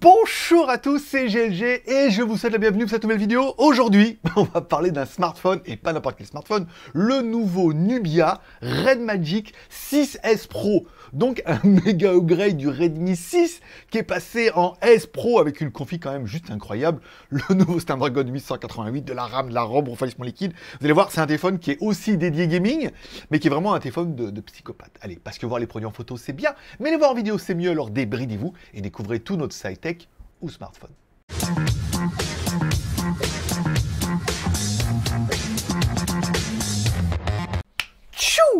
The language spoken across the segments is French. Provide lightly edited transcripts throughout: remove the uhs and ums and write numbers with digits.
Bonjour à tous, c'est GLG et je vous souhaite la bienvenue pour cette nouvelle vidéo. Aujourd'hui, on va parler d'un smartphone, et pas n'importe quel smartphone, le nouveau Nubia Red Magic 6S Pro. Donc un méga upgrade du Redmi 6 qui est passé en S Pro avec une config quand même juste incroyable. Le nouveau Snapdragon 888, de la RAM, de la ROM, refroidissement liquide. Vous allez voir, c'est un téléphone qui est aussi dédié gaming, mais qui est vraiment un téléphone de psychopathe. Allez, parce que voir les produits en photo c'est bien, mais les voir en vidéo c'est mieux, alors débridez-vous et découvrez tout notre sci-tech ou smartphone.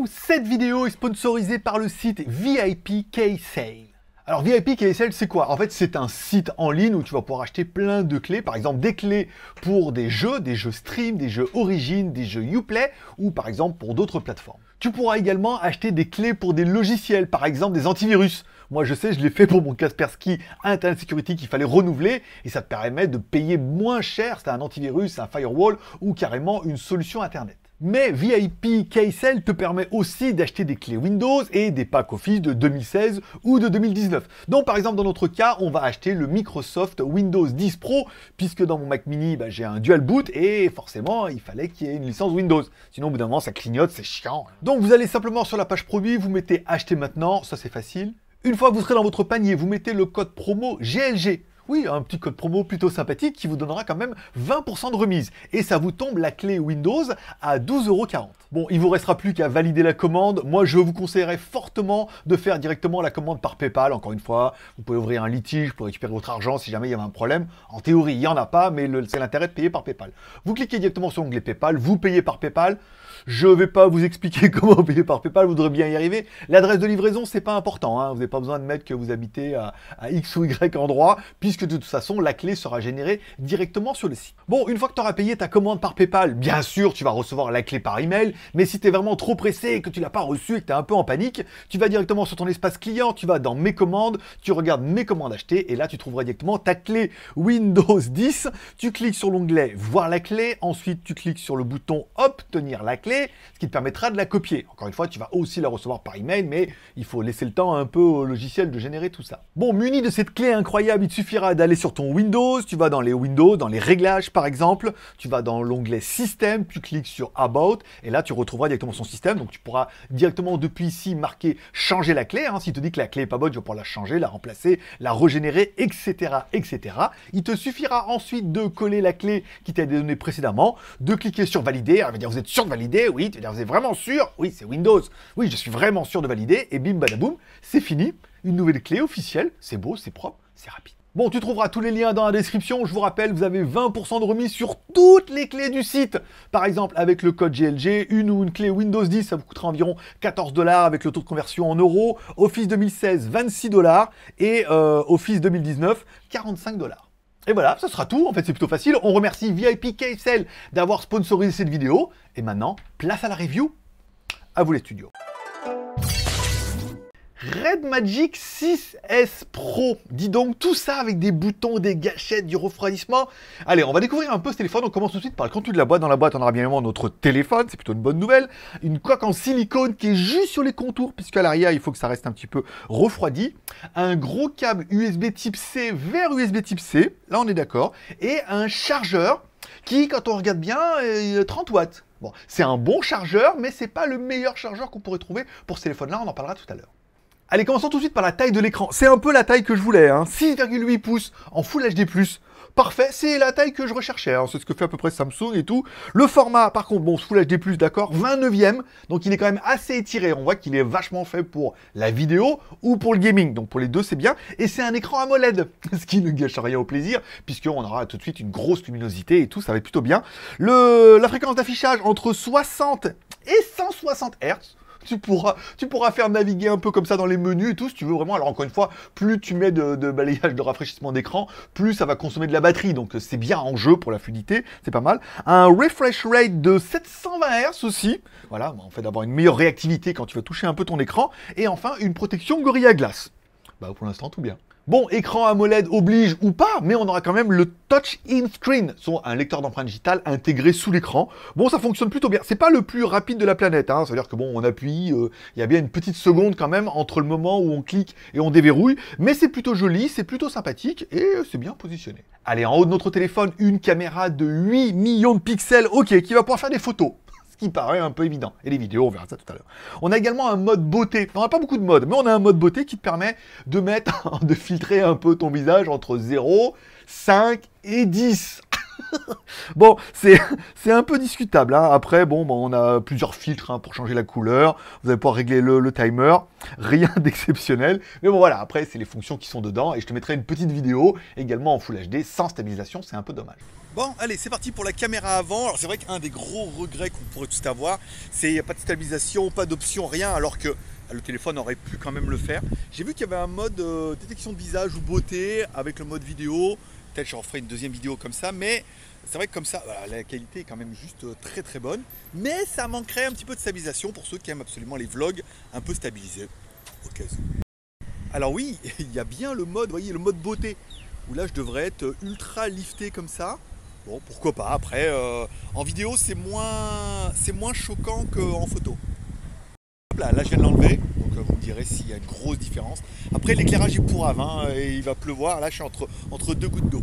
Cette vidéo est sponsorisée par le site VIP K-Sale. Alors VIP K-Sale, c'est quoi? En fait, c'est un site en ligne où tu vas pouvoir acheter plein de clés, par exemple des clés pour des jeux Stream, des jeux Origin, des jeux Uplay, ou par exemple pour d'autres plateformes. Tu pourras également acheter des clés pour des logiciels, par exemple des antivirus. Moi, je sais, je l'ai fait pour mon Kaspersky Internet Security qu'il fallait renouveler, et ça te permet de payer moins cher, c'est un antivirus, un firewall, ou carrément une solution Internet. Mais VIP K-Sale te permet aussi d'acheter des clés Windows et des packs Office de 2016 ou de 2019. Donc par exemple dans notre cas, on va acheter le Microsoft Windows 10 Pro, puisque dans mon Mac Mini, j'ai un dual boot et forcément il fallait qu'il y ait une licence Windows. Sinon au bout d'un moment ça clignote, c'est chiant. Donc vous allez simplement sur la page produit, vous mettez acheter maintenant, ça c'est facile. Une fois que vous serez dans votre panier, vous mettez le code promo GLG. Oui, un petit code promo plutôt sympathique qui vous donnera quand même 20% de remise. Et ça vous tombe la clé Windows à 12,40 €. Bon, il vous restera plus qu'à valider la commande. Moi, je vous conseillerais fortement de faire directement la commande par PayPal. Encore une fois, vous pouvez ouvrir un litige pour récupérer votre argent si jamais il y avait un problème. En théorie, il n'y en a pas, mais c'est l'intérêt de payer par PayPal. Vous cliquez directement sur l'onglet PayPal, vous payez par PayPal. Je ne vais pas vous expliquer comment payer par PayPal, vous devrez bien y arriver. L'adresse de livraison, c'est pas important, hein. Vous n'avez pas besoin de mettre que vous habitez à X ou Y endroit, puisque de toute façon, la clé sera générée directement sur le site. Bon, une fois que tu auras payé ta commande par PayPal, bien sûr, tu vas recevoir la clé par email, mais si tu es vraiment trop pressé et que tu l'as pas reçue et que tu es un peu en panique, tu vas directement sur ton espace client, tu vas dans mes commandes, tu regardes mes commandes achetées, et là, tu trouveras directement ta clé Windows 10. Tu cliques sur l'onglet voir la clé, ensuite tu cliques sur le bouton obtenir la clé, ce qui te permettra de la copier. Encore une fois, tu vas aussi la recevoir par email, mais il faut laisser le temps un peu au logiciel de générer tout ça. Bon, muni de cette clé incroyable, il te suffira d'aller sur ton Windows, tu vas dans les Windows, dans les réglages par exemple, tu vas dans l'onglet Système, tu cliques sur About, et là tu retrouveras directement son système, donc tu pourras directement depuis ici marquer changer la clé, hein. S'il te dit que la clé est pas bonne, tu vas pouvoir la changer, la remplacer, la régénérer, etc., etc. Il te suffira ensuite de coller la clé qui t'a été donnée précédemment, de cliquer sur valider, elle va dire vous êtes sûr de valider? Oui, tu vas dire vous êtes vraiment sûr? Oui, c'est Windows. Oui, je suis vraiment sûr de valider, et bim badaboum, c'est fini. Une nouvelle clé officielle, c'est beau, c'est propre, c'est rapide. Bon, tu trouveras tous les liens dans la description. Je vous rappelle, vous avez 20% de remise sur toutes les clés du site. Par exemple, avec le code GLG, une clé Windows 10, ça vous coûtera environ 14 $ avec le taux de conversion en euros. Office 2016, 26 $ et Office 2019, 45 $. Et voilà, ça sera tout. En fait, c'est plutôt facile. On remercie VIP K-Sale d'avoir sponsorisé cette vidéo. Et maintenant, place à la review. À vous les studios. Red Magic 6S Pro. Dis donc, tout ça avec des boutons, des gâchettes, du refroidissement. Allez, on va découvrir un peu ce téléphone. On commence tout de suite par le contenu de la boîte. Dans la boîte, on aura bien évidemment notre téléphone. C'est plutôt une bonne nouvelle. Une coque en silicone qui est juste sur les contours, puisqu'à l'arrière, il faut que ça reste un petit peu refroidi. Un gros câble USB type C vers USB type C. Là, on est d'accord. Et un chargeur qui, quand on regarde bien, est 30 watts. Bon, c'est un bon chargeur, mais c'est pas le meilleur chargeur qu'on pourrait trouver pour ce téléphone-là. On en parlera tout à l'heure. Allez, commençons tout de suite par la taille de l'écran. C'est un peu la taille que je voulais, hein. 6,8 pouces en Full HD+. Parfait, c'est la taille que je recherchais, hein. C'est ce que fait à peu près Samsung et tout. Le format, par contre, bon, Full HD+, d'accord, 29e, donc il est quand même assez étiré. On voit qu'il est vachement fait pour la vidéo ou pour le gaming, donc pour les deux, c'est bien. Et c'est un écran AMOLED, ce qui ne gâche rien au plaisir, puisqu'on aura tout de suite une grosse luminosité et tout, ça va être plutôt bien. La fréquence d'affichage entre 60 et 160 Hz. Tu pourras faire naviguer un peu comme ça dans les menus et tout, si tu veux vraiment. Alors encore une fois, plus tu mets de balayage de rafraîchissement d'écran, plus ça va consommer de la batterie. Donc c'est bien en jeu pour la fluidité, c'est pas mal. Un refresh rate de 720 Hz aussi. Voilà, en fait d'avoir une meilleure réactivité quand tu vas toucher un peu ton écran. Et enfin, une protection Gorilla Glass. Bah pour l'instant tout bien. Bon, écran AMOLED oblige ou pas, mais on aura quand même le Touch in Screen, un lecteur d'empreintes digitales intégré sous l'écran. Bon, ça fonctionne plutôt bien. C'est pas le plus rapide de la planète, hein. C'est-à-dire que bon, on appuie, il y a bien une petite seconde quand même entre le moment où on clique et on déverrouille, mais c'est plutôt joli, c'est plutôt sympathique et c'est bien positionné. Allez, en haut de notre téléphone, une caméra de 8 millions de pixels, ok, qui va pouvoir faire des photos. Qui paraît un peu évident. Et les vidéos, on verra ça tout à l'heure. On a également un mode beauté. On n'a pas beaucoup de modes, mais on a un mode beauté qui te permet de de filtrer un peu ton visage entre 0, 5 et 10. Bon, c'est un peu discutable, hein. Après, bon, on a plusieurs filtres, hein, pour changer la couleur. Vous allez pouvoir régler le timer. Rien d'exceptionnel. Mais bon, voilà, après, c'est les fonctions qui sont dedans. Et je te mettrai une petite vidéo, également en Full HD, sans stabilisation. C'est un peu dommage. Bon, allez, c'est parti pour la caméra avant. Alors, c'est vrai qu'un des gros regrets qu'on pourrait tous avoir, c'est qu'il n'y a pas de stabilisation, pas d'option, rien, alors que le téléphone aurait pu quand même le faire. J'ai vu qu'il y avait un mode détection de visage ou beauté avec le mode vidéo. Peut-être j'en ferai une deuxième vidéo comme ça, mais c'est vrai que comme ça, voilà, la qualité est quand même juste très très bonne. Mais ça manquerait un petit peu de stabilisation pour ceux qui aiment absolument les vlogs un peu stabilisés. Ok. Alors oui, il y a bien le mode, voyez, le mode beauté, où là je devrais être ultra lifté comme ça. Bon, pourquoi pas. Après, en vidéo, c'est moins choquant qu'en photo. Hop là, je viens de l'enlever. Donc, vous me direz s'il y a une grosse différence. Après, l'éclairage est pourrave, hein, et il va pleuvoir. Là, je suis entre deux gouttes d'eau.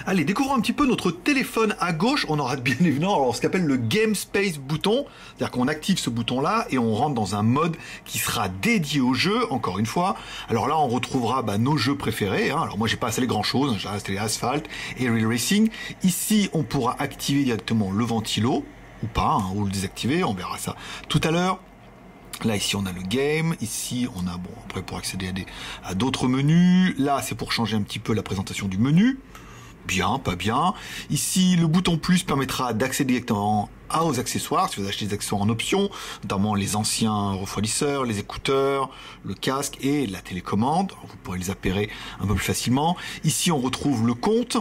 Allez, découvrons un petit peu notre téléphone à gauche. On aura bien évidemment alors, ce qu'appelle le Game Space bouton. C'est-à-dire qu'on active ce bouton-là et on rentre dans un mode qui sera dédié au jeu, encore une fois. Alors là, on retrouvera nos jeux préférés, hein. Alors moi, j'ai pas installé grand-chose. J'ai installé Asphalt et Real Racing. Ici, on pourra activer directement le ventilo, ou pas, hein, ou le désactiver. On verra ça tout à l'heure. Là, ici, on a le game. Ici, on a, bon, après, pour accéder à d'autres menus. Là, c'est pour changer un petit peu la présentation du menu. Bien, pas bien. Ici, le bouton plus permettra d'accéder directement aux accessoires, si vous achetez des accessoires en option, notamment les anciens refroidisseurs, les écouteurs, le casque et la télécommande. Vous pourrez les appairer un peu plus facilement. Ici, on retrouve le compte.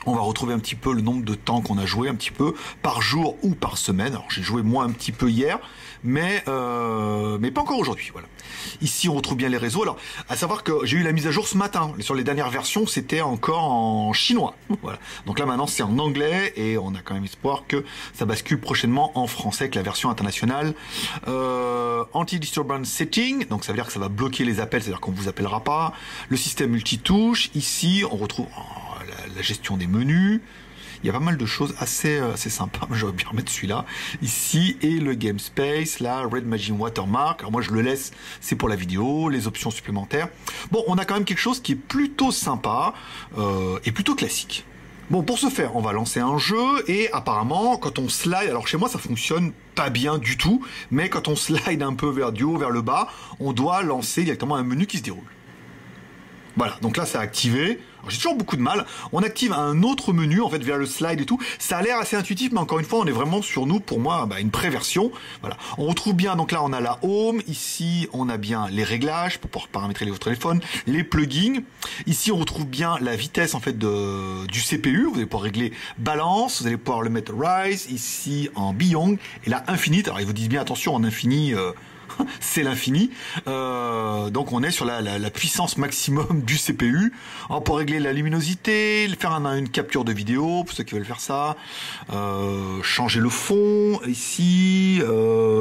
On va retrouver un petit peu le nombre de temps qu'on a joué, un petit peu par jour ou par semaine. Alors j'ai joué moi un petit peu hier, mais pas encore aujourd'hui. Voilà. Ici on retrouve bien les réseaux. Alors à savoir que j'ai eu la mise à jour ce matin. Sur les dernières versions, c'était encore en chinois. Voilà. Donc là maintenant c'est en anglais et on a quand même espoir que ça bascule prochainement en français avec la version internationale. Anti-disturbance setting, donc ça veut dire que ça va bloquer les appels, c'est-à-dire qu'on vous appellera pas. Le système multitouche. Ici on retrouve la gestion des menus. Il y a pas mal de choses assez sympas. J'aurais bien remettre celui-là ici et le Game Space, la Red Machine Watermark. Alors moi je le laisse, c'est pour la vidéo, les options supplémentaires. Bon, on a quand même quelque chose qui est plutôt sympa et plutôt classique. Bon, pour ce faire, on va lancer un jeu et apparemment, quand on slide, alors chez moi ça fonctionne pas bien du tout, mais quand on slide un peu vers du haut, vers le bas, on doit lancer directement un menu qui se déroule. Voilà, donc là c'est activé. J'ai toujours beaucoup de mal. On active un autre menu, en fait, vers le slide et tout. Ça a l'air assez intuitif, mais encore une fois, on est vraiment sur nous, pour moi, une pré-version. Voilà. On retrouve bien, donc là, on a la home. Ici, on a bien les réglages pour pouvoir paramétrer votre téléphone, les plugins. Ici, on retrouve bien la vitesse, en fait, du CPU. Vous allez pouvoir régler balance. Vous allez pouvoir le mettre rise. Ici, en Beyond. Et là, infinite. Alors, ils vous disent bien, attention, en infini, c'est l'infini. Donc on est sur la puissance maximum du CPU. On peut régler la luminosité, faire une capture de vidéo pour ceux qui veulent faire ça, changer le fond ici,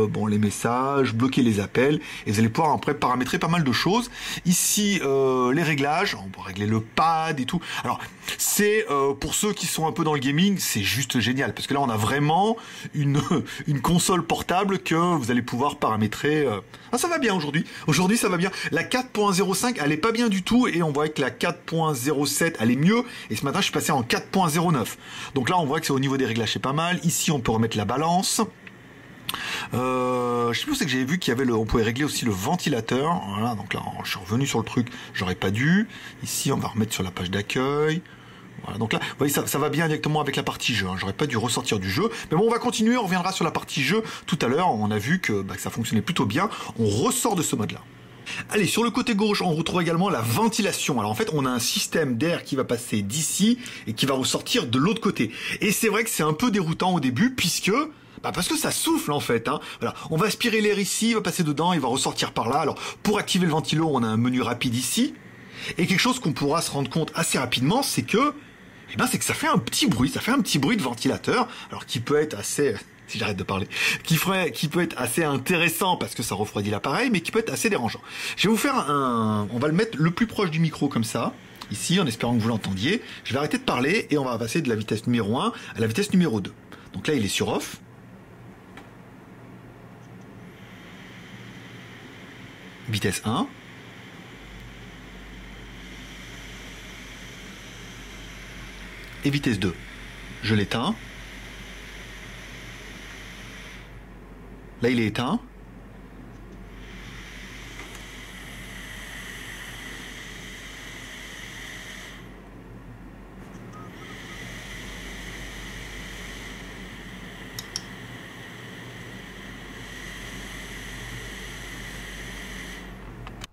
bon, les messages, bloquer les appels, et vous allez pouvoir après paramétrer pas mal de choses. Ici les réglages, on peut régler le pad et tout. Alors c'est pour ceux qui sont un peu dans le gaming, c'est juste génial parce que là on a vraiment une console portable que vous allez pouvoir paramétrer. Ah, ça va bien aujourd'hui. Aujourd'hui, ça va bien. La 4.05, elle est pas bien du tout. Et on voit que la 4.07, elle est mieux. Et ce matin, je suis passé en 4.09. Donc là, on voit que c'est au niveau des réglages, c'est pas mal. Ici, on peut remettre la balance. Je sais plus où c'est que j'avais vu qu'il y avait on pouvait régler aussi le ventilateur. Voilà, donc là, je suis revenu sur le truc. J'aurais pas dû. Ici, on va remettre sur la page d'accueil. Voilà, donc là, vous voyez, ça va bien directement avec la partie jeu. Hein. J'aurais pas dû ressortir du jeu. Mais bon, on va continuer, on reviendra sur la partie jeu tout à l'heure. On a vu que ça fonctionnait plutôt bien. On ressort de ce mode-là. Allez, sur le côté gauche, on retrouve également la ventilation. Alors en fait, on a un système d'air qui va passer d'ici et qui va ressortir de l'autre côté. Et c'est vrai que c'est un peu déroutant au début, puisque Bah parce que ça souffle en fait. Hein. Voilà. On va aspirer l'air ici, il va passer dedans, il va ressortir par là. Alors pour activer le ventilo, on a un menu rapide ici. Et quelque chose qu'on pourra se rendre compte assez rapidement, c'est que, c'est que ça fait un petit bruit, ça fait un petit bruit de ventilateur, alors qui peut être assez, si j'arrête de parler, qui peut être assez intéressant parce que ça refroidit l'appareil, mais qui peut être assez dérangeant. Je vais vous faire on va le mettre le plus proche du micro comme ça. Ici, en espérant que vous l'entendiez. Je vais arrêter de parler et on va passer de la vitesse numéro 1 à la vitesse numéro 2. Donc là, il est sur off. Vitesse 1. Et vitesse 2. Je l'éteins. Là, il est éteint.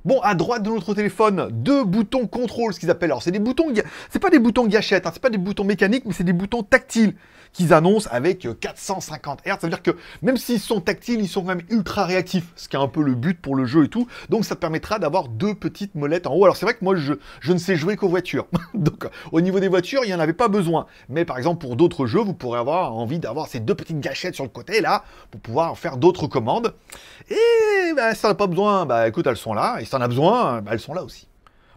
Bon, à droite de notre téléphone, 2 boutons contrôle, ce qu'ils appellent. Alors, c'est des boutons, c'est pas des boutons gâchettes, hein, c'est pas des boutons mécaniques, mais c'est des boutons tactiles qu'ils annoncent avec 450 Hz. Ça veut dire que même s'ils sont tactiles, ils sont quand même ultra réactifs, ce qui est un peu le but pour le jeu et tout. Donc, ça te permettra d'avoir 2 petites molettes en haut. Alors, c'est vrai que moi, je ne sais jouer qu'aux voitures. Donc, au niveau des voitures, il n'y en avait pas besoin. Mais par exemple, pour d'autres jeux, vous pourrez avoir envie d'avoir ces 2 petites gâchettes sur le côté, là, pour pouvoir faire d'autres commandes. Et ça n'a pas besoin, écoute, elles sont là. Et si t'en as besoin, elles sont là aussi.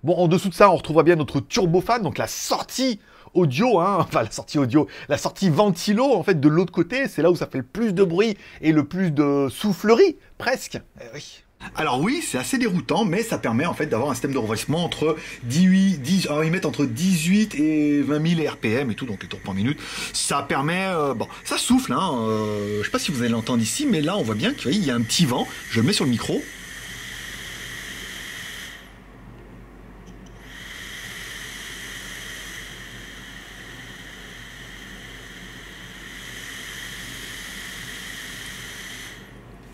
Bon, en dessous de ça, on retrouvera bien notre turbofan, donc la sortie audio, enfin la sortie audio, la sortie ventilo, en fait, de l'autre côté. C'est là où ça fait le plus de bruit et le plus de soufflerie, presque. Eh oui. Alors oui, c'est assez déroutant, mais ça permet en fait d'avoir un système de refroidissement entre 18, alors ils mettent entre 18 et 20 000 RPM et tout, donc les tours par minute. Ça permet, ça souffle, je sais pas si vous allez l'entendre ici, mais là on voit bien qu'il y a un petit vent. Je le mets sur le micro.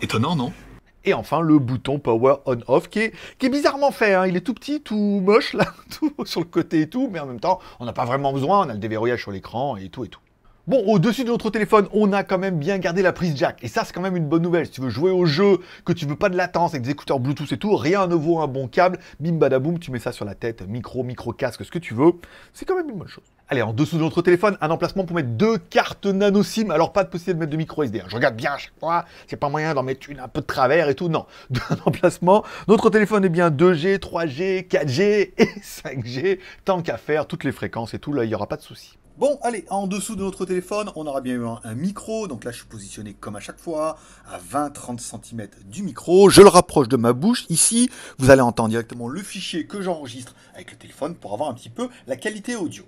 Étonnant, non ? Et enfin, le bouton Power On-Off qui est bizarrement fait. Hein. Il est tout petit, tout moche, là, tout sur le côté et tout. Mais en même temps, on n'a pas vraiment besoin. On a le déverrouillage sur l'écran et tout et tout. Bon, au-dessus de notre téléphone, on a quand même bien gardé la prise jack. Et ça, c'est quand même une bonne nouvelle. Si tu veux jouer au jeu, que tu veux pas de latence avec des écouteurs Bluetooth et tout, rien ne vaut un bon câble. Bim badaboum, tu mets ça sur la tête, micro casque, ce que tu veux. C'est quand même une bonne chose. Allez, en dessous de notre téléphone, un emplacement pour mettre 2 cartes nano SIM. Alors, pas de possibilité de mettre de micro SD. Je regarde bien à chaque fois. C'est pas moyen d'en mettre une un peu de travers et tout. Non. Un emplacement. Notre téléphone est bien 2G, 3G, 4G et 5G. Tant qu'à faire, toutes les fréquences et tout, là, il n'y aura pas de souci. Bon, allez, en dessous de notre téléphone, on aura bien eu un micro. Donc là, je suis positionné comme à chaque fois, à 20-30 cm du micro. Je le rapproche de ma bouche. Ici, vous allez entendre directement le fichier que j'enregistre avec le téléphone pour avoir un petit peu la qualité audio.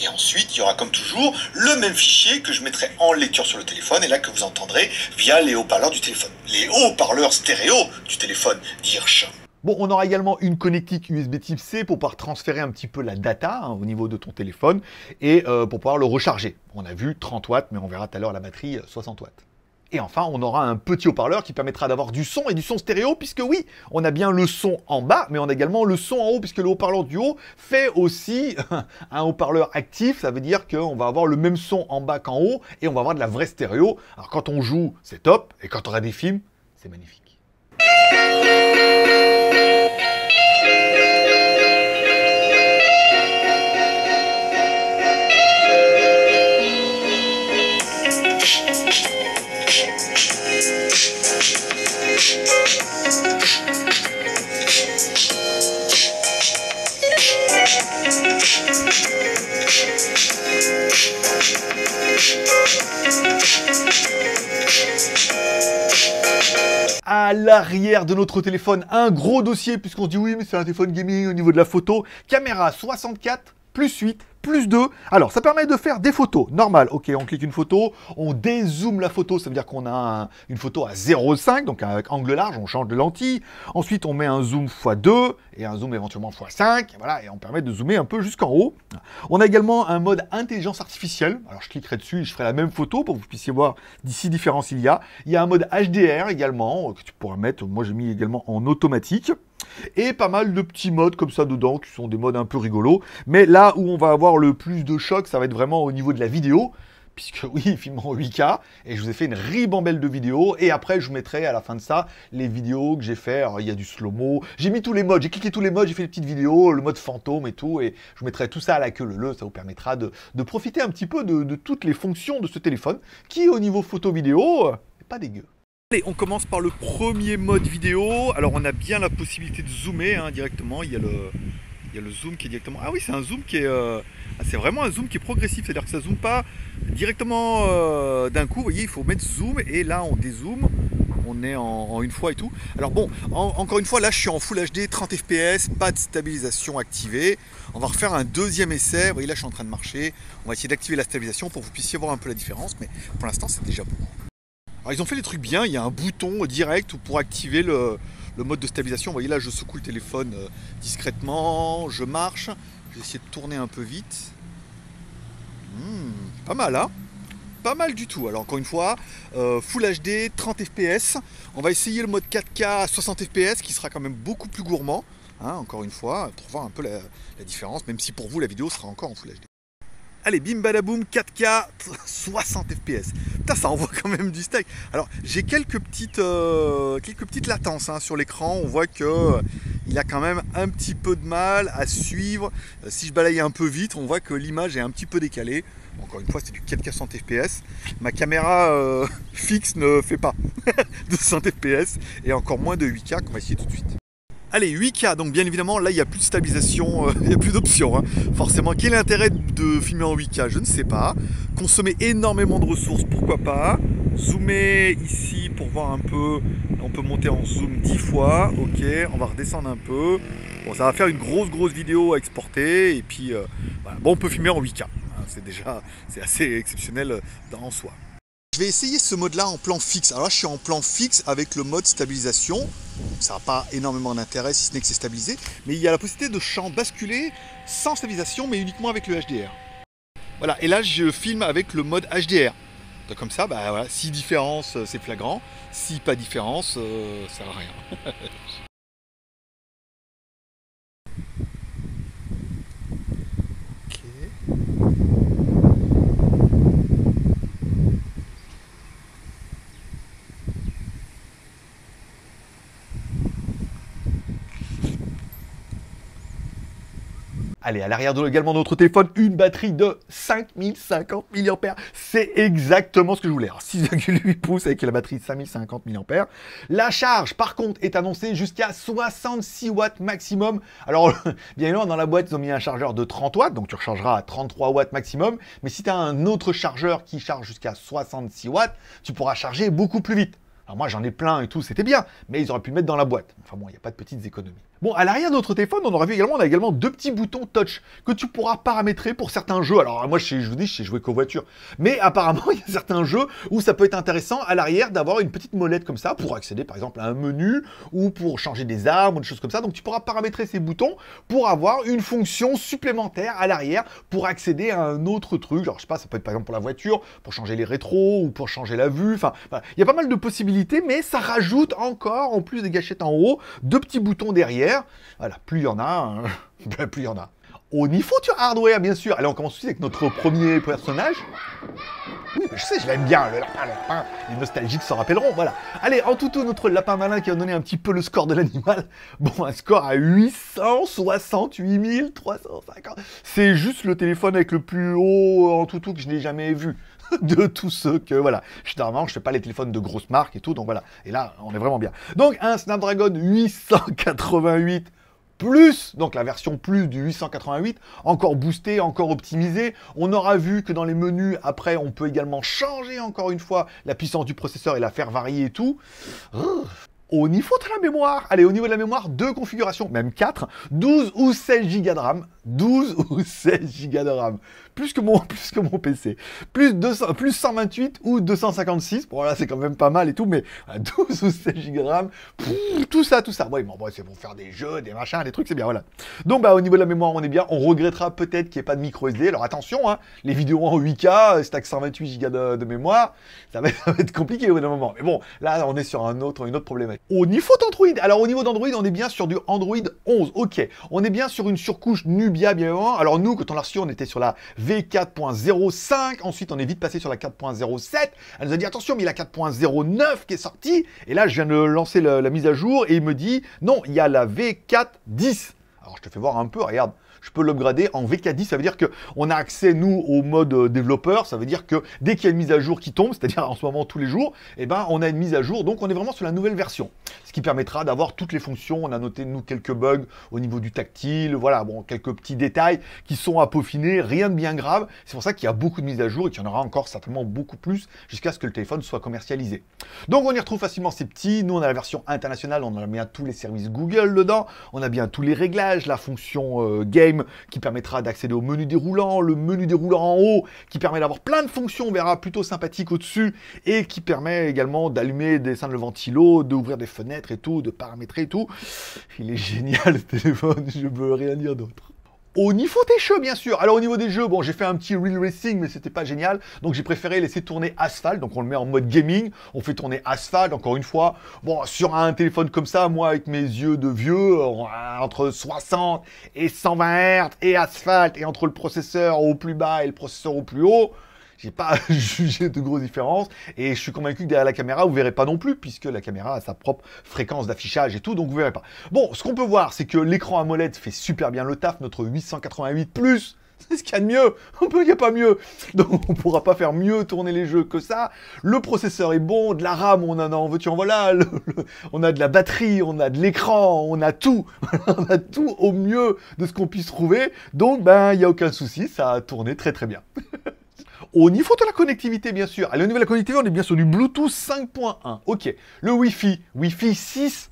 Et ensuite, il y aura comme toujours le même fichier que je mettrai en lecture sur le téléphone et là que vous entendrez via les haut-parleurs du téléphone. Les haut-parleurs stéréo du téléphone d'Hirsch. Bon, on aura également une connectique USB type C pour pouvoir transférer un petit peu la data au niveau de ton téléphone et pour pouvoir le recharger. On a vu 30 watts, mais on verra tout à l'heure la batterie 60 watts. Et enfin, on aura un petit haut-parleur qui permettra d'avoir du son et du son stéréo, puisque oui, on a bien le son en bas, mais on a également le son en haut, puisque le haut-parleur du haut fait aussi un haut-parleur actif. Ça veut dire qu'on va avoir le même son en bas qu'en haut, et on va avoir de la vraie stéréo. Alors quand on joue, c'est top, et quand on aura des films, c'est magnifique. À l'arrière de notre téléphone, un gros dossier, puisqu'on se dit oui, mais c'est un téléphone gaming au niveau de la photo. Caméra 64, plus 8, plus 2. Alors, ça permet de faire des photos normales. Ok, on clique une photo, on dézoome la photo, ça veut dire qu'on a une photo à 0,5, donc avec angle large, on change de lentille. Ensuite, on met un zoom x2 et un zoom éventuellement x5. Et voilà, et on permet de zoomer un peu jusqu'en haut. On a également un mode intelligence artificielle. Alors, je cliquerai dessus et je ferai la même photo pour que vous puissiez voir d'ici différence il y a. Il y a un mode HDR également, que tu pourras mettre, moi j'ai mis également en automatique. Et pas mal de petits modes comme ça dedans, qui sont des modes un peu rigolos. Mais là où on va avoir le plus de choc, ça va être vraiment au niveau de la vidéo, puisque oui, il filme en 8K, et je vous ai fait une ribambelle de vidéos, et après je vous mettrai à la fin de ça les vidéos que j'ai fait. Alors, il y a du slow-mo, j'ai mis tous les modes, j'ai cliqué tous les modes, j'ai fait des petites vidéos, le mode fantôme et tout, et je vous mettrai tout ça à la queue leu, ça vous permettra de profiter un petit peu de toutes les fonctions de ce téléphone, qui au niveau photo-vidéo, n'est pas dégueu. Allez, on commence par le premier mode vidéo. Alors on a bien la possibilité de zoomer directement, il y a le zoom qui est directement... Ah oui, c'est un zoom qui est... c'est vraiment un zoom qui est progressif, c'est-à-dire que ça zoome pas directement d'un coup. Vous voyez, il faut mettre zoom et là on dézoome, on est en une fois et tout. Alors bon, encore une fois, là je suis en Full HD, 30 fps, pas de stabilisation activée. On va refaire un deuxième essai. Vous voyez, là je suis en train de marcher. On va essayer d'activer la stabilisation pour que vous puissiez voir un peu la différence, mais pour l'instant c'est déjà bon. Alors ils ont fait les trucs bien, il y a un bouton direct pour activer le mode de stabilisation. Vous voyez là, je secoue le téléphone discrètement, je marche, je vais essayer de tourner un peu vite. Pas mal, hein? Pas mal du tout. Alors encore une fois, Full HD, 30 fps. On va essayer le mode 4K à 60 fps qui sera quand même beaucoup plus gourmand, hein, encore une fois, pour voir un peu la différence, même si pour vous la vidéo sera encore en Full HD. Allez, bim badaboum, 4K, 60 fps. Putain, ça envoie quand même du steak. Alors, j'ai quelques petites latences sur l'écran. On voit que il a quand même un petit peu de mal à suivre. Si je balaye un peu vite, on voit que l'image est un petit peu décalée. Encore une fois, c'est du 4K 60 fps. Ma caméra fixe ne fait pas de 60 fps et encore moins de 8K qu'on va essayer tout de suite. Allez, 8K, donc bien évidemment, là, il n'y a plus de stabilisation, il n'y a plus d'options. Forcément, quel est l'intérêt de filmer en 8K? Je ne sais pas. Consommer énormément de ressources, pourquoi pas. Zoomer ici pour voir un peu. On peut monter en zoom 10 fois. Ok, on va redescendre un peu. Bon, ça va faire une grosse vidéo à exporter. Et puis, voilà. Bon, on peut filmer en 8K. C'est assez exceptionnel en soi. Je vais essayer ce mode-là en plan fixe. Alors là, je suis en plan fixe avec le mode stabilisation. Ça n'a pas énormément d'intérêt si ce n'est que c'est stabilisé. Mais il y a la possibilité de champ basculer sans stabilisation, mais uniquement avec le HDR. Voilà, et là, je filme avec le mode HDR. Donc, comme ça, bah, voilà, si différence, c'est flagrant. Si pas différence, ça sert à rien. Allez, à l'arrière de également notre téléphone, une batterie de 5050 mAh. C'est exactement ce que je voulais. 6,8 pouces avec la batterie de 5050 mAh. La charge, par contre, est annoncée jusqu'à 66 watts maximum. Alors, bien évidemment, dans la boîte, ils ont mis un chargeur de 30 watts, donc tu rechargeras à 33 watts maximum. Mais si tu as un autre chargeur qui charge jusqu'à 66 watts, tu pourras charger beaucoup plus vite. Alors moi, j'en ai plein et tout, c'était bien, mais ils auraient pu le mettre dans la boîte. Enfin bon, il n'y a pas de petites économies. Bon, à l'arrière de notre téléphone, on a également deux petits boutons touch que tu pourras paramétrer pour certains jeux. Alors moi, je vous dis, je sais jouer qu'aux voitures. Mais apparemment, il y a certains jeux où ça peut être intéressant à l'arrière d'avoir une petite molette comme ça pour accéder par exemple à un menu ou pour changer des armes ou des choses comme ça. Donc tu pourras paramétrer ces boutons pour avoir une fonction supplémentaire à l'arrière pour accéder à un autre truc. Genre, je sais pas, ça peut être par exemple pour la voiture, pour changer les rétros ou pour changer la vue. Enfin, voilà. Il y a pas mal de possibilités, mais ça rajoute encore, en plus des gâchettes en haut, deux petits boutons derrière. Voilà, plus il y en a, plus il y en a. Au niveau du hardware, bien sûr. Allez, on commence tout de suite avec notre premier personnage. Oui, je sais, je l'aime bien, le lapin. Les nostalgiques s'en rappelleront, voilà. Allez, en tout, notre lapin malin qui a donné un petit peu le score de l'animal. Bon, un score à 868 350. C'est juste le téléphone avec le plus haut en tout que je n'ai jamais vu. De tous ceux que, voilà. Généralement, je fais pas les téléphones de grosses marques et tout, donc voilà. Et là, on est vraiment bien. Donc, un Snapdragon 888 plus, donc la version plus du 888, encore boosté, encore optimisé. On aura vu que dans les menus, après, on peut également changer encore une fois la puissance du processeur et la faire varier et tout. Au niveau de la mémoire, allez, au niveau de la mémoire, deux configurations, même 4, 12 ou 16 Go de RAM, 12 ou 16 Go de RAM, plus que mon PC, plus 128 ou 256, bon là c'est quand même pas mal et tout, mais 12 ou 16 Go de RAM, tout ça, ouais, bon, c'est pour faire des jeux, des machins, des trucs, c'est bien, voilà. Donc bah au niveau de la mémoire, on est bien, on regrettera peut-être qu'il n'y ait pas de micro SD, alors attention, hein, les vidéos en 8K, c'est avec 128 Go de mémoire, ça va être compliqué au bout d'un moment, mais bon, là on est sur une autre problématique. Au niveau d'Android, alors au niveau d'Android, on est bien sur du Android 11, ok. On est bien sur une surcouche Nubia, bien évidemment. Alors nous, quand on l'a reçu, on était sur la V4.05, ensuite on est vite passé sur la 4.07. Elle nous a dit, attention, mais il y a la 4.09 qui est sortie. Et là, je viens de lancer la mise à jour et il me dit, non, il y a la V4.10. Alors je te fais voir un peu, regarde. Je peux l'upgrader en VK10, ça veut dire qu'on a accès, nous, au mode développeur, ça veut dire que dès qu'il y a une mise à jour qui tombe, c'est-à-dire en ce moment tous les jours, eh ben, on a une mise à jour, donc on est vraiment sur la nouvelle version. Ce qui permettra d'avoir toutes les fonctions, on a noté, nous, quelques bugs au niveau du tactile, voilà, bon, quelques petits détails qui sont à peaufiner, rien de bien grave, c'est pour ça qu'il y a beaucoup de mises à jour et qu'il y en aura encore certainement beaucoup plus jusqu'à ce que le téléphone soit commercialisé. Donc on y retrouve facilement ces petits, nous on a la version internationale, on a bien tous les services Google dedans, on a bien tous les réglages, la fonction game qui permettra d'accéder au menu déroulant, le menu déroulant en haut qui permet d'avoir plein de fonctions, on verra plutôt sympathiques au-dessus et qui permet également d'allumer, d'éteindre le ventilo, d'ouvrir des fenêtres et tout, de paramétrer et tout. Il est génial ce téléphone, je peux rien dire d'autre. Au niveau des jeux, bien sûr. Alors, au niveau des jeux, bon, j'ai fait un petit Real Racing, mais c'était pas génial. Donc, j'ai préféré laisser tourner Asphalt. Donc, on le met en mode gaming. On fait tourner Asphalt, encore une fois. Bon, sur un téléphone comme ça, moi, avec mes yeux de vieux, entre 60 et 120 Hz et Asphalt, et entre le processeur au plus bas et le processeur au plus haut, j'ai pas jugé de grosses différences et je suis convaincu que derrière la caméra, vous verrez pas non plus puisque la caméra a sa propre fréquence d'affichage et tout, donc vous verrez pas. Bon, ce qu'on peut voir, c'est que l'écran AMOLED fait super bien le taf, notre 888+, c'est ce qu'il y a de mieux, il n'y a pas mieux, donc on pourra pas faire mieux tourner les jeux que ça. Le processeur est bon, de la RAM, on en a en veux-tu en voilà, on a de la batterie, on a de l'écran, on a tout, on a tout au mieux de ce qu'on puisse trouver, donc ben il n'y a aucun souci, ça a tourné très très bien. Au niveau de la connectivité, bien sûr. Allez, au niveau de la connectivité, on est bien sur du Bluetooth 5.1. Ok. Le Wi-Fi. Wi-Fi 6.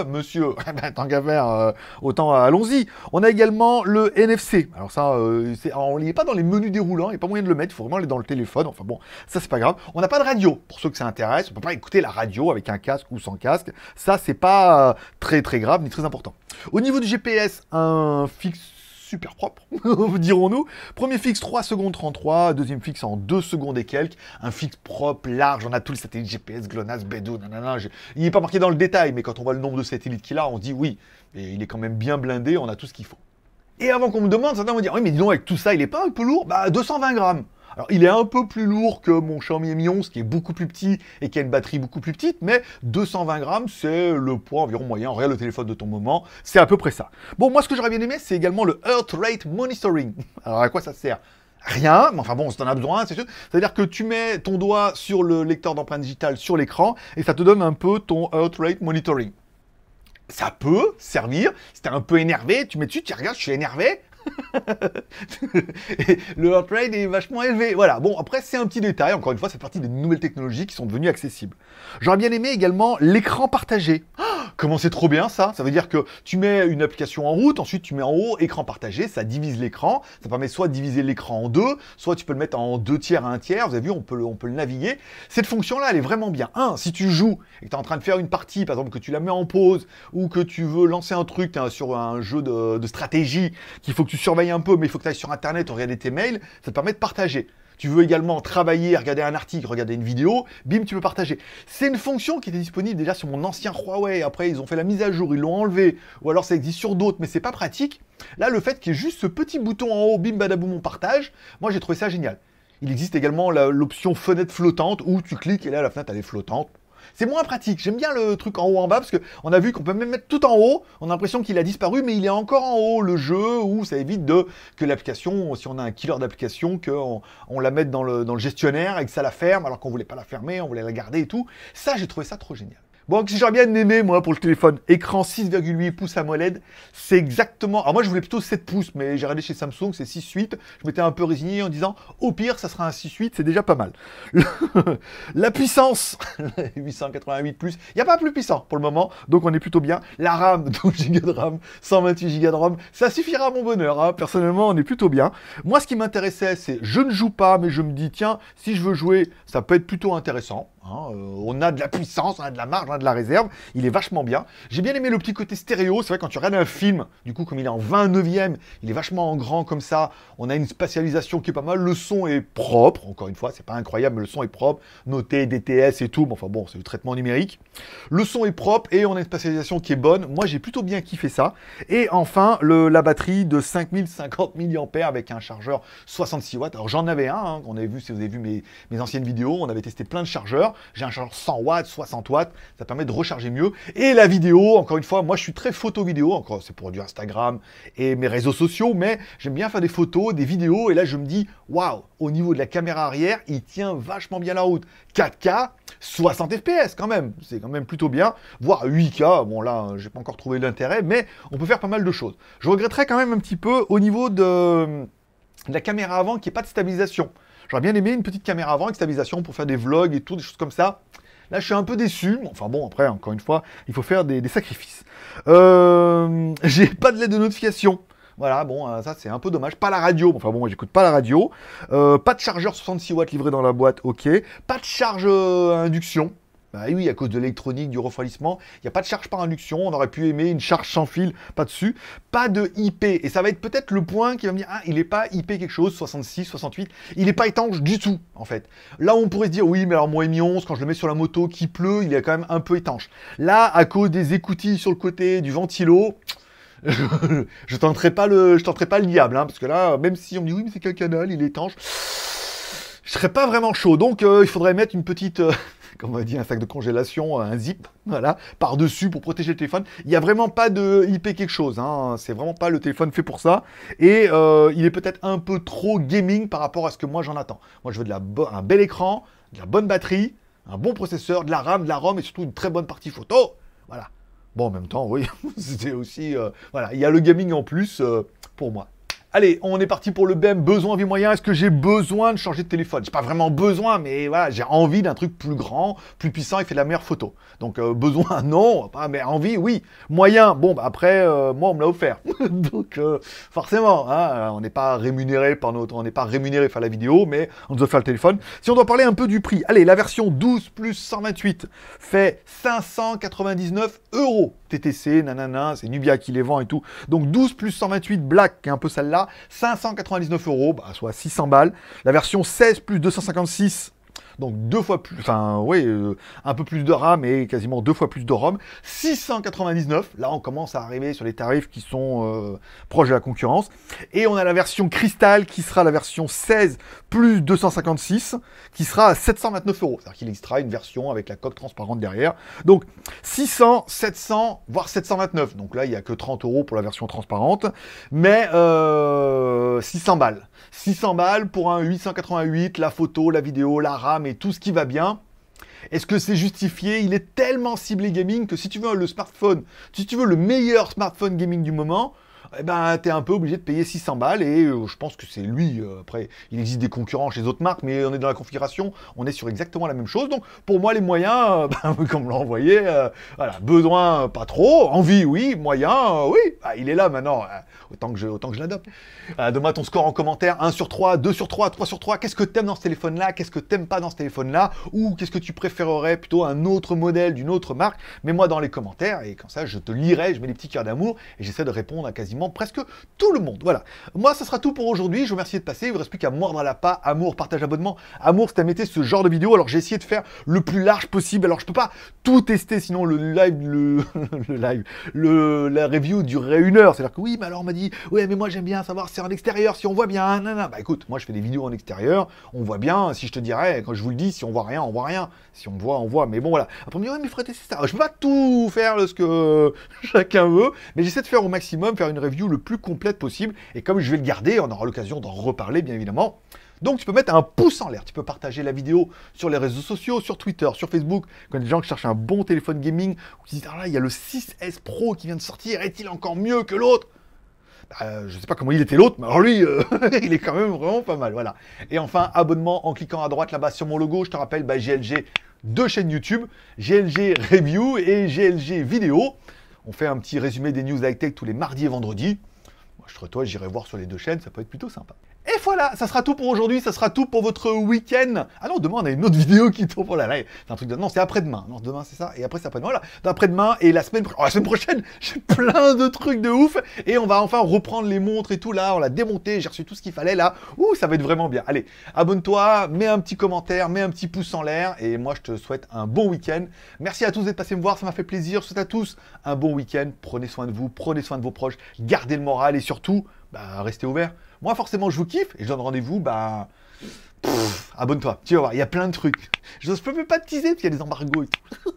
Monsieur, tant qu'à faire, autant allons-y. On a également le NFC. Alors ça, on n'est pas dans les menus déroulants, il n'y a pas moyen de le mettre, il faut vraiment aller dans le téléphone. Enfin bon, ça c'est pas grave. On n'a pas de radio, pour ceux que ça intéresse. On peut pas écouter la radio avec un casque ou sans casque. Ça, c'est pas très très grave ni très important. Au niveau du GPS, un fixe super propre, dirons-nous. Premier fixe 3 secondes 33, deuxième fixe en 2 secondes et quelques, un fixe propre, large, on a tous les satellites GPS, GLONASS, BeiDou, nanana, il n'est pas marqué dans le détail, mais quand on voit le nombre de satellites qu'il a, on se dit oui, et il est quand même bien blindé, on a tout ce qu'il faut. Et avant qu'on me demande, certains vont dire, oui mais dis donc avec tout ça, il est pas un peu lourd? Bah 220 grammes. Alors, il est un peu plus lourd que mon Xiaomi Mi 11, qui est beaucoup plus petit et qui a une batterie beaucoup plus petite, mais 220 grammes, c'est le poids environ moyen. Regarde le téléphone de ton moment, c'est à peu près ça. Bon, moi, ce que j'aurais bien aimé, c'est également le Heart Rate Monitoring. Alors, à quoi ça sert? Rien, mais enfin bon, si t'en as besoin, c'est sûr. C'est-à-dire que tu mets ton doigt sur le lecteur d'empreintes digitales sur l'écran et ça te donne un peu ton Heart Rate Monitoring. Ça peut servir, si t'es un peu énervé, tu mets dessus, tu regardes, je suis énervé. Et le heart rate est vachement élevé. Voilà, bon, après, c'est un petit détail. Encore une fois, c'est partie des nouvelles technologies qui sont devenues accessibles. J'aurais bien aimé également l'écran partagé. Oh, comment c'est trop bien, ça? Ça veut dire que tu mets une application en route, ensuite tu mets en haut écran partagé, ça divise l'écran. Ça permet soit de diviser l'écran en deux, soit tu peux le mettre en 2 tiers à 1 tiers. Vous avez vu, on peut le naviguer. Cette fonction-là, elle est vraiment bien. Si tu joues et que tu es en train de faire une partie, par exemple, que tu la mets en pause ou que tu veux lancer un truc sur un jeu de stratégie qu'il faut que tu surveilles un peu, mais il faut que tu ailles sur Internet, regarder tes mails, ça te permet de partager. Tu veux également travailler, regarder un article, regarder une vidéo, bim, tu peux partager. C'est une fonction qui était disponible déjà sur mon ancien Huawei, après ils ont fait la mise à jour, ils l'ont enlevé, ou alors ça existe sur d'autres, mais c'est pas pratique. Là, le fait qu'il y ait juste ce petit bouton en haut, bim, badaboum, on partage, moi j'ai trouvé ça génial. Il existe également l'option fenêtre flottante, où tu cliques et là la fenêtre elle est flottante. C'est moins pratique, j'aime bien le truc en haut en bas parce qu'on a vu qu'on peut même mettre tout en haut, on a l'impression qu'il a disparu mais il est encore en haut le jeu où ça évite que l'application, si on a un killer d'application, qu'on la mette dans le gestionnaire et que ça la ferme alors qu'on voulait pas la fermer, on voulait la garder et tout. Ça j'ai trouvé ça trop génial. Bon, si j'aurais bien aimé, moi, pour le téléphone, écran 6,8 pouces AMOLED, c'est exactement... Alors moi, je voulais plutôt 7 pouces, mais j'ai regardé chez Samsung, c'est 6,8. Je m'étais un peu résigné en disant, au pire, ça sera un 6,8, c'est déjà pas mal. La puissance, 888+, il n'y a pas plus puissant pour le moment, donc on est plutôt bien. La RAM, 12 Go de RAM, 128 Go de RAM, ça suffira à mon bonheur, hein. Personnellement, on est plutôt bien. Moi, ce qui m'intéressait, c'est, je ne joue pas, mais je me dis, tiens, si je veux jouer, ça peut être plutôt intéressant. hein. On a de la puissance, on a de la marge, on a de la réserve. Il est vachement bien. J'ai bien aimé le petit côté stéréo. C'est vrai, quand tu regardes un film, du coup, comme il est en 29e, il est vachement en grand comme ça. On a une spatialisation qui est pas mal. Le son est propre. Encore une fois, c'est pas incroyable, mais le son est propre. Noté, DTS et tout. Mais enfin bon, c'est le traitement numérique. Le son est propre et on a une spatialisation qui est bonne. Moi, j'ai plutôt bien kiffé ça. Et enfin, la batterie de 5050 mAh avec un chargeur 66 watts. Alors, j'en avais un, hein, qu'on avait vu, si vous avez vu mes anciennes vidéos. On avait testé plein de chargeurs. J'ai un chargeur 100 watts, 60 watts. Ça permet de recharger mieux. Et la vidéo, encore une fois, moi, je suis très photo-vidéo. Encore, c'est pour du Instagram et mes réseaux sociaux. Mais j'aime bien faire des photos, des vidéos. Et là, je me dis, waouh, au niveau de la caméra arrière, il tient vachement bien la route. 4K, 60 fps quand même. C'est quand même plutôt bien. Voire 8K. Bon, là, j'ai pas encore trouvé l'intérêt. Mais on peut faire pas mal de choses. Je regretterais quand même un petit peu au niveau de la caméra avant qu'il n'y ait pas de stabilisation. J'aurais bien aimé une petite caméra avant avec stabilisation pour faire des vlogs et tout, des choses comme ça. Là, je suis un peu déçu. Enfin bon, après, encore une fois, il faut faire des sacrifices. J'ai pas de LED de notification. Voilà, bon, ça c'est un peu dommage. Pas la radio. Enfin bon, moi j'écoute pas la radio. Pas de chargeur 66 watts livré dans la boîte, ok. Pas de charge induction. Bah oui, à cause de l'électronique, du refroidissement, il n'y a pas de charge par induction, on aurait pu aimer une charge sans fil, pas dessus. Pas de IP, et ça va être peut-être le point qui va me dire, ah, il n'est pas IP quelque chose, 66, 68, il n'est pas étanche du tout, en fait. Là, on pourrait se dire, oui, mais alors mon Mi 11, quand je le mets sur la moto, qui pleut, il est quand même un peu étanche. Là, à cause des écoutilles sur le côté, du ventilo, je tenterai pas le diable, hein, parce que là, même si on me dit, oui, mais c'est qu'un canal, il est étanche, je serais pas vraiment chaud. Donc, il faudrait mettre une petite... comme on va dire, un sac de congélation, un zip, voilà, par-dessus pour protéger le téléphone. Il n'y a vraiment pas de IP quelque chose, hein. C'est vraiment pas le téléphone fait pour ça. Et il est peut-être un peu trop gaming par rapport à ce que moi j'en attends. Moi je veux un bel écran, de la bonne batterie, un bon processeur, de la RAM, de la ROM et surtout une très bonne partie photo. Voilà. Bon, en même temps, oui, c'était aussi... voilà, il y a le gaming en plus pour moi. Allez, on est parti pour le BEM, besoin, vie moyen. Est-ce que j'ai besoin de changer de téléphone? J'ai pas vraiment besoin, mais voilà, j'ai envie d'un truc plus grand, plus puissant et fait de la meilleure photo. Donc besoin, non, pas, mais envie, oui. Moyen, bon, bah, après, moi, on me l'a offert. Donc forcément, hein, on n'est pas rémunéré on n'est pas rémunéré par la vidéo, mais on nous offre le téléphone. Si on doit parler un peu du prix, allez, la version 12 plus 128 fait 599 €. TTC, nanana, c'est Nubia qui les vend et tout. Donc 12 plus 128 Black, qui est un peu celle-là, 599 €, bah, soit 600 balles. La version 16 plus 256, donc 2 fois plus, enfin oui, un peu plus de RAM et quasiment 2 fois plus de ROM, 699. Là, on commence à arriver sur les tarifs qui sont proches de la concurrence. Et on a la version Crystal qui sera la version 16 plus 256, qui sera à 729 €. C'est-à-dire qu'il existera une version avec la coque transparente derrière. Donc 600, 700, voire 729. Donc là, il n'y a que 30 € pour la version transparente, mais 600 balles. 600 balles pour un 888, la photo, la vidéo, la RAM et tout ce qui va bien. Est-ce que c'est justifié? Il est tellement ciblé gaming que si tu veux le smartphone, si tu veux le meilleur smartphone gaming du moment, eh ben, tu es un peu obligé de payer 600 balles et je pense que c'est lui. Après, il existe des concurrents chez les autres marques, mais on est dans la configuration, on est sur exactement la même chose. Donc, pour moi, les moyens, comme l'a envoyé, voilà, besoin, pas trop, envie, oui, moyen, oui, bah, il est là maintenant, autant que je l'adopte. Donne-moi ton score en commentaire, 1 sur 3, 2 sur 3, 3 sur 3, qu'est-ce que t'aimes dans ce téléphone-là, qu'est-ce que t'aimes pas dans ce téléphone-là, ou qu'est-ce que tu préférerais plutôt un autre modèle d'une autre marque, mets-moi dans les commentaires, et comme ça, je te lirai, je mets des petits cœurs d'amour, et j'essaie de répondre à quasiment presque tout le monde. Voilà. Moi, ça sera tout pour aujourd'hui. Je vous remercie de passer. Il ne vous reste plus qu'à mordre à la pas. Amour, partage, abonnement. Amour, si t'as aimé ce genre de vidéo. Alors, j'ai essayé de faire le plus large possible. Alors, je peux pas tout tester, sinon le live, la review durerait 1 heure. C'est-à-dire que oui, mais alors on m'a dit, ouais, mais moi j'aime bien savoir si c'est en extérieur, si on voit bien. Nanana. Bah écoute, moi je fais des vidéos en extérieur. On voit bien. Si je te dirais, quand je vous le dis, si on voit rien, on voit rien. Si on voit, on voit. Mais bon, voilà. Après, on me dit, ouais, mais Fred, c'est ça. Je peux pas tout faire ce que chacun veut, mais j'essaie de faire au maximum, faire une review le plus complète possible. Et comme je vais le garder, on aura l'occasion d'en reparler, bien évidemment. Donc, tu peux mettre un pouce en l'air. Tu peux partager la vidéo sur les réseaux sociaux, sur Twitter, sur Facebook. Quand il y a des gens qui cherchent un bon téléphone gaming, ou qui disent, ah là, il y a le 6S Pro qui vient de sortir, est-il encore mieux que l'autre? Je sais pas comment il était l'autre, mais alors lui, il est quand même vraiment pas mal, voilà. Et enfin, abonnement en cliquant à droite là-bas sur mon logo. Je te rappelle, GLG, 2 chaînes YouTube, GLG Review et GLG Vidéo. On fait un petit résumé des news high-tech tous les mardis et vendredis. Moi, toi, j'irai voir sur les 2 chaînes, ça peut être plutôt sympa. Et voilà, ça sera tout pour aujourd'hui, ça sera tout pour votre week-end. Ah non, demain on a une autre vidéo qui tombe. Oh là là, c'est un truc de... Non, c'est après-demain. Non, demain c'est ça, et après c'est après-demain. Voilà, après-demain et la semaine prochaine, j'ai plein de trucs de ouf. Et on va enfin reprendre les montres et tout là, on l'a démonté, j'ai reçu tout ce qu'il fallait là. Ouh, ça va être vraiment bien. Allez, abonne-toi, mets un petit commentaire, mets un petit pouce en l'air. Et moi je te souhaite un bon week-end. Merci à tous d'être passés me voir, ça m'a fait plaisir. Je souhaite à tous un bon week-end. Prenez soin de vous, prenez soin de vos proches, gardez le moral et surtout, restez ouverts. Moi, forcément, je vous kiffe et je donne rendez-vous, abonne-toi. Tu vas voir, il y a plein de trucs. Je peux même pas te teaser parce qu'il y a des embargos et tout.